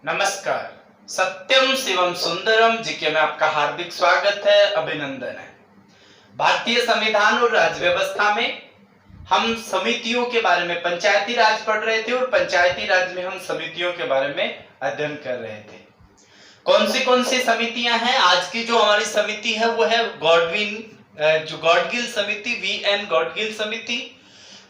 नमस्कार। सत्यम शिवम सुंदरम जीके में आपका हार्दिक स्वागत है, अभिनंदन है। भारतीय संविधान और राज्य व्यवस्था में हम समितियों के बारे में पंचायती राज पढ़ रहे थे और पंचायती राज में हम समितियों के बारे में अध्ययन कर रहे थे। कौन सी समितियां हैं? आज की जो हमारी समिति है वो है गॉडगिल समिति, वीएन गॉडगिल समिति।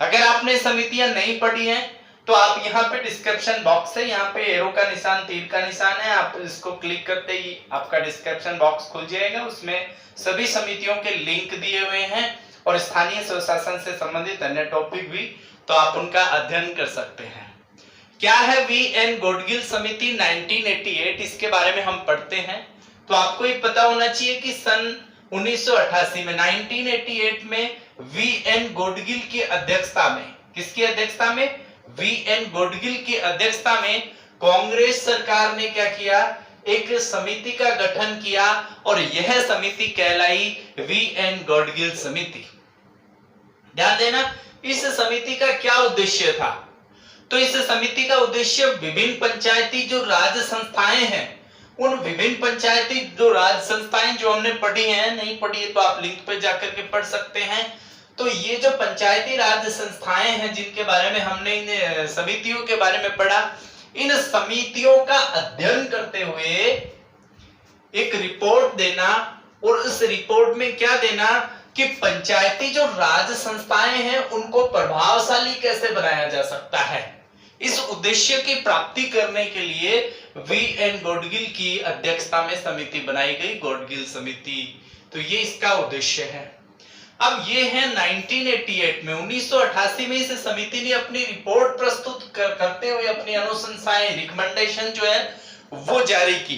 अगर आपने समितियां नहीं पढ़ी हैं तो आप यहाँ पे डिस्क्रिप्शन बॉक्स है, यहाँ पे एरो का निशान, तीर का निशान है, आप इसको क्लिक करते ही आपका डिस्क्रिप्शन बॉक्स खुल जाएगा। उसमें सभी समितियों के लिंक दिए हुए हैं और स्थानीय स्वशासन से संबंधित अन्य टॉपिक भी, तो आप उनका अध्ययन कर सकते हैं। क्या है वीएन गॉडगिल समिति 1988, इसके बारे में हम पढ़ते हैं। तो आपको ये पता होना चाहिए कि सन 1988 में 1988 में वीएन गॉडगिल की अध्यक्षता में, किसकी अध्यक्षता में? वीएन गॉडगिल की अध्यक्षता में कांग्रेस सरकार ने क्या किया? एक समिति का गठन किया और यह समिति कहलाई वीएन गॉडगिल समिति। ध्यान देना, इस समिति का क्या उद्देश्य था? तो इस समिति का उद्देश्य विभिन्न पंचायती जो राज्य संस्थाएं हैं, उन विभिन्न पंचायती जो राज्य संस्थाएं जो हमने पढ़ी हैं, नहीं पढ़ी है तो आप लिंक पे जाकर के पढ़ सकते हैं। तो ये जो पंचायती राज संस्थाएं हैं जिनके बारे में हमने इन समितियों के बारे में पढ़ा, इन समितियों का अध्ययन करते हुए एक रिपोर्ट देना और उस रिपोर्ट में क्या देना कि पंचायती जो राज संस्थाएं हैं उनको प्रभावशाली कैसे बनाया जा सकता है। इस उद्देश्य की प्राप्ति करने के लिए वीएन गॉडगिल की अध्यक्षता में समिति बनाई गई, गॉडगिल समिति। तो ये इसका उद्देश्य है। अब ये है 1988 में, 1988 में इस समिति ने अपनी रिपोर्ट प्रस्तुत करते हुए अपनी अनुशंसाएं, रिकमेंडेशन जो है वो जारी की।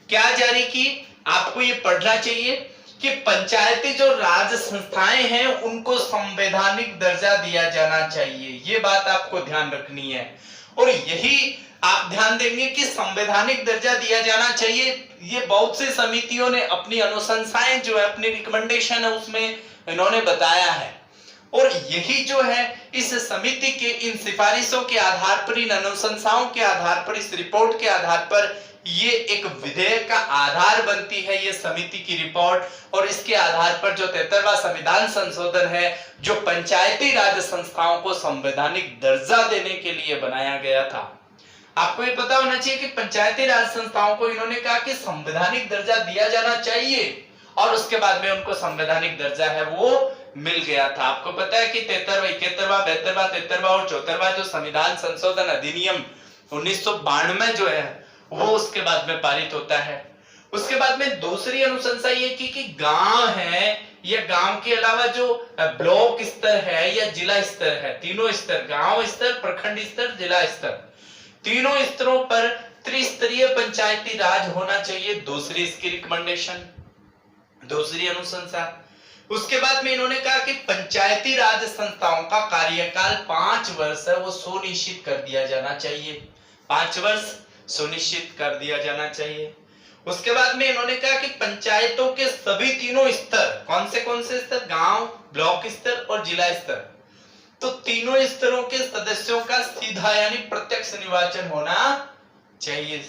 क्या जारी की? आपको ये पढ़ना चाहिए कि पंचायती जो राज्य संस्थाएं हैं उनको संवैधानिक दर्जा दिया जाना चाहिए। ये बात आपको ध्यान रखनी है और यही आप ध्यान देंगे कि संवैधानिक दर्जा दिया जाना चाहिए। ये बहुत सी समितियों ने अपनी अनुशंसाएं जो है, अपनी रिकमेंडेशन है, उसमें इन्होंने बताया है। और यही जो है इस समिति के इन सिफारिशों के आधार पर, इन अनुशंसाओं के आधार पर, इस रिपोर्ट के आधार पर ये एक विधेयक का आधार बनती है, ये समिति की रिपोर्ट। और इसके आधार पर जो 73वां संविधान संशोधन है, जो पंचायती राज संस्थाओं को संवैधानिक दर्जा देने के लिए बनाया गया था। आपको ये पता होना चाहिए कि पंचायती राज संस्थाओं को इन्होंने कहा कि संवैधानिक दर्जा दिया जाना चाहिए और उसके बाद में उनको संवैधानिक दर्जा है वो मिल गया था। आपको पता है कि 73वां, 71वां, 72वां, 73वां और 74वां जो संविधान संशोधन अधिनियम 1992 जो है वो उसके बाद में पारित होता है। उसके बाद में दूसरी अनुशंसा ये की कि गांव है या गांव के अलावा जो ब्लॉक स्तर है या जिला स्तर है, तीनों स्तर, गांव स्तर, प्रखंड स्तर, जिला स्तर, तीनों स्तरों पर त्रिस्तरीय पंचायती राज होना चाहिए। दूसरी इसकी रिकमेंडेशन, दूसरी अनुशंसा। उसके बाद में इन्होंने कहा कि पंचायती राज संस्थाओं का कार्यकाल 5 वर्ष है वो सुनिश्चित कर दिया जाना चाहिए, 5 वर्ष सुनिश्चित कर दिया जाना चाहिए। उसके बाद में इन्होंने कहा कि पंचायतों के सभी तीनों स्तर, कौन से स्तर? गांव, ब्लॉक स्तर और जिला स्तर, तो तीनों स्तरों के सदस्यों का सीधा यानी प्रत्यक्ष निर्वाचन होना चाहिए।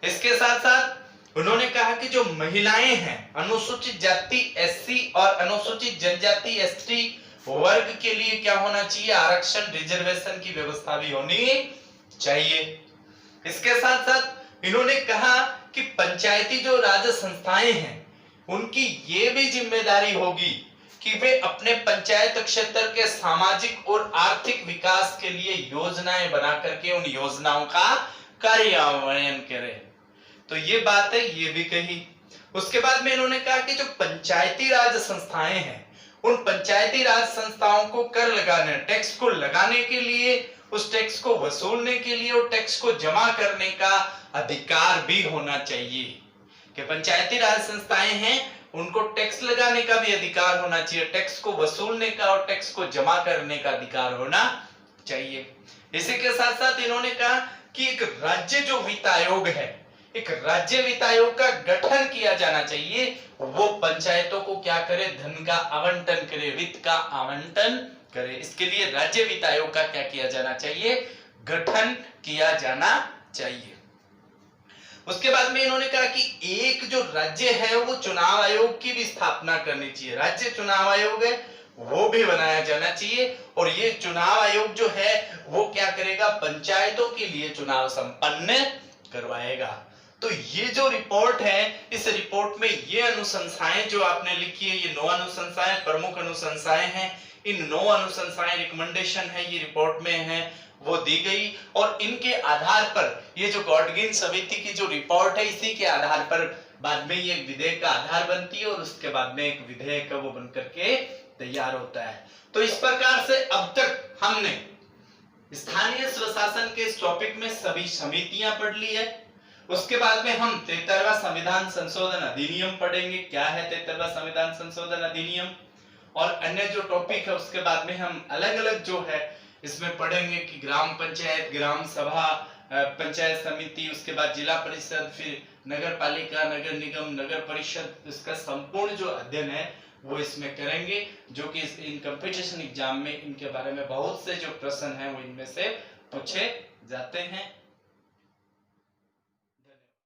इसके साथ साथ उन्होंने कहा कि जो महिलाएं हैं, अनुसूचित जाति एससी और अनुसूचित जनजाति एसटी वर्ग के लिए क्या होना चाहिए? आरक्षण, रिजर्वेशन की व्यवस्था भी होनी चाहिए। इसके साथ साथ इन्होंने कहा कि पंचायती जो राज्य संस्थाएं हैं उनकी ये भी जिम्मेदारी होगी कि वे अपने पंचायत क्षेत्र के सामाजिक और आर्थिक विकास के लिए योजनाएं बना करके उन योजनाओं का कार्यान्वयन करें। तो ये बात है, ये भी कही। उसके बाद में इन्होंने कहा कि जो पंचायती राज संस्थाएं हैं उन पंचायती राज संस्थाओं को कर लगाने, टैक्स को लगाने के लिए, उस टैक्स को वसूलने के लिए और टैक्स को जमा करने का अधिकार भी होना चाहिए। कि पंचायती राज संस्थाएं हैं उनको टैक्स लगाने का भी अधिकार होना चाहिए, टैक्स को वसूलने का और टैक्स को जमा करने का अधिकार होना चाहिए। इसी के साथ साथ इन्होंने कहा कि एक राज्य जो वित्त आयोग है, एक राज्य वित्त आयोग का गठन किया जाना चाहिए। वो पंचायतों को क्या करे? धन का आवंटन करे, वित्त का आवंटन करे। इसके लिए राज्य वित्त आयोग का क्या किया जाना चाहिए? गठन किया जाना चाहिए। उसके बाद में इन्होंने कहा कि एक जो राज्य है वो चुनाव आयोग की भी स्थापना करनी चाहिए, राज्य चुनाव आयोग है वो भी बनाया जाना चाहिए। और ये चुनाव आयोग जो है वो क्या करेगा, पंचायतों के लिए चुनाव संपन्न करवाएगा। तो ये जो रिपोर्ट है, इस रिपोर्ट में ये अनुशंसाएं जो आपने लिखी है, ये 9 अनुशंसाएं प्रमुख अनुशंसाएं हैं। इन 9 अनुशंसाएं रिकमेंडेशन है, ये रिपोर्ट में है, वो दी गई। और इनके आधार पर ये जो गॉडगिन समिति की जो रिपोर्ट है, इसी के आधार पर बाद में ये विधेयक का आधार बनती है और उसके बाद में एक विधेयक वो बनकर के तैयार होता है। तो इस प्रकार से अब तक हमने स्थानीय स्वशासन के इस टॉपिक में सभी समितियां पढ़ ली है। उसके बाद में हम 73वां संविधान संशोधन अधिनियम पढ़ेंगे, क्या है 73वां संविधान संशोधन अधिनियम, और अन्य जो टॉपिक है उसके बाद में हम अलग अलग जो है इसमें पढ़ेंगे कि ग्राम पंचायत, ग्राम सभा, पंचायत समिति, उसके बाद जिला परिषद, फिर नगर पालिका, नगर निगम, नगर परिषद, इसका संपूर्ण जो अध्ययन है वो इसमें करेंगे, जो कि इन कंपटीशन एग्जाम में इनके बारे में बहुत से जो प्रश्न हैं वो इनमें से पूछे जाते हैं।